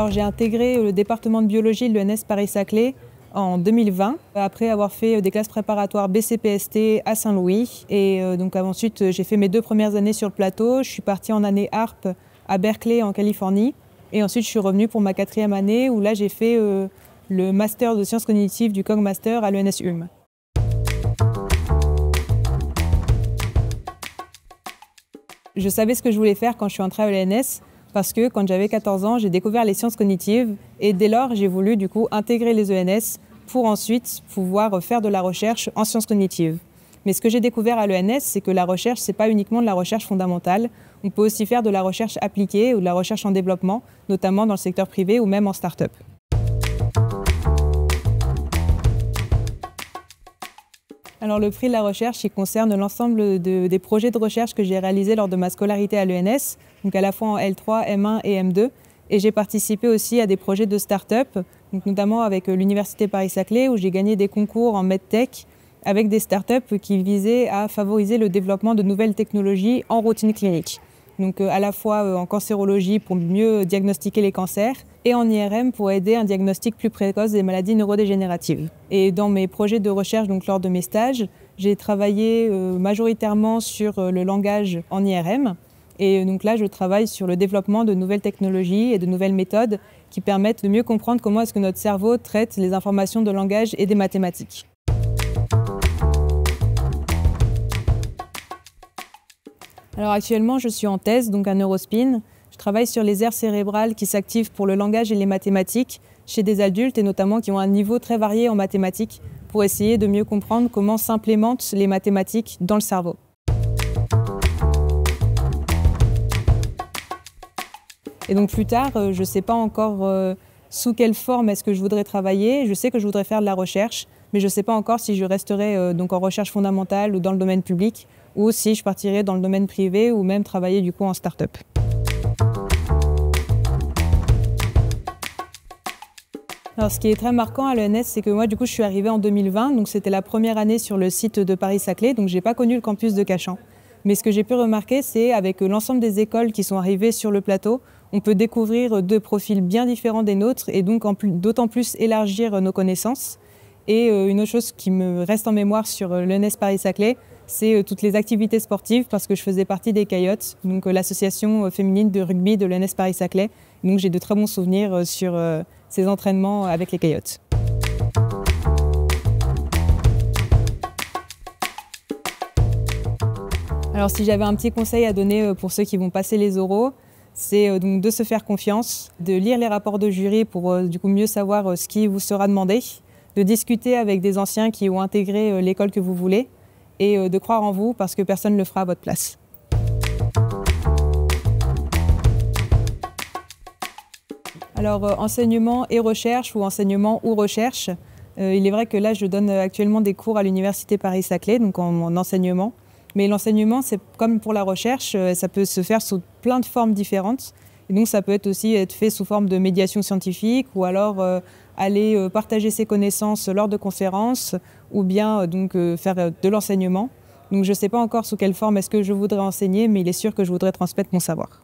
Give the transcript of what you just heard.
Alors j'ai intégré le département de biologie de l'ENS Paris-Saclay en 2020, après avoir fait des classes préparatoires BCPST à Saint-Louis. Et donc ensuite, j'ai fait mes 2 premières années sur le plateau. Je suis partie en année ARP à Berkeley, en Californie. Et ensuite, je suis revenue pour ma 4e année, où là, j'ai fait le master de sciences cognitives du Cog Master à l'ENS Ulm. Je savais ce que je voulais faire quand je suis entrée à l'ENS, parce que quand j'avais 14 ans, j'ai découvert les sciences cognitives et dès lors, j'ai voulu du coup intégrer les ENS pour ensuite pouvoir faire de la recherche en sciences cognitives. Mais ce que j'ai découvert à l'ENS, c'est que la recherche, ce n'est pas uniquement de la recherche fondamentale. On peut aussi faire de la recherche appliquée ou de la recherche en développement, notamment dans le secteur privé ou même en start-up. Alors le prix de la recherche, il concerne l'ensemble des projets de recherche que j'ai réalisés lors de ma scolarité à l'ENS, donc à la fois en L3, M1 et M2. Et j'ai participé aussi à des projets de start-up, donc notamment avec l'Université Paris-Saclay, où j'ai gagné des concours en medtech avec des start-up qui visaient à favoriser le développement de nouvelles technologies en routine clinique. Donc à la fois en cancérologie pour mieux diagnostiquer les cancers et en IRM pour aider un diagnostic plus précoce des maladies neurodégénératives. Et dans mes projets de recherche, donc lors de mes stages, j'ai travaillé majoritairement sur le langage en IRM. Et donc là, je travaille sur le développement de nouvelles technologies et de nouvelles méthodes qui permettent de mieux comprendre comment est-ce que notre cerveau traite les informations de langage et des mathématiques. Alors actuellement, je suis en thèse, donc à Neurospin. Je travaille sur les aires cérébrales qui s'activent pour le langage et les mathématiques chez des adultes et notamment qui ont un niveau très varié en mathématiques pour essayer de mieux comprendre comment s'implémentent les mathématiques dans le cerveau. Et donc plus tard, je ne sais pas encore sous quelle forme est-ce que je voudrais travailler. Je sais que je voudrais faire de la recherche, mais je ne sais pas encore si je resterai donc en recherche fondamentale ou dans le domaine public, ou si je partirais dans le domaine privé ou même travailler du coup en start-up. Alors, ce qui est très marquant à l'ENS, c'est que moi, du coup, je suis arrivée en 2020, donc c'était la première année sur le site de Paris-Saclay, donc je n'ai pas connu le campus de Cachan. Mais ce que j'ai pu remarquer, c'est avec l'ensemble des écoles qui sont arrivées sur le plateau, on peut découvrir 2 profils bien différents des nôtres et donc d'autant plus élargir nos connaissances. Et une autre chose qui me reste en mémoire sur l'ENS Paris-Saclay, c'est toutes les activités sportives parce que je faisais partie des Coyotes, donc l'association féminine de rugby de l'ENS Paris-Saclay. Donc j'ai de très bons souvenirs sur ces entraînements avec les Coyotes. Alors si j'avais un petit conseil à donner pour ceux qui vont passer les oraux, c'est donc de se faire confiance, de lire les rapports de jury pour du coup mieux savoir ce qui vous sera demandé, de discuter avec des anciens qui ont intégré l'école que vous voulez et de croire en vous parce que personne ne le fera à votre place. Alors enseignement et recherche ou enseignement ou recherche, il est vrai que là je donne actuellement des cours à l'Université Paris-Saclay, donc en enseignement. Mais l'enseignement, c'est comme pour la recherche, ça peut se faire sous plein de formes différentes. Et donc ça peut aussi être fait sous forme de médiation scientifique ou alors aller partager ses connaissances lors de conférences ou bien faire de l'enseignement. Donc je ne sais pas encore sous quelle forme est-ce que je voudrais enseigner, mais il est sûr que je voudrais transmettre mon savoir.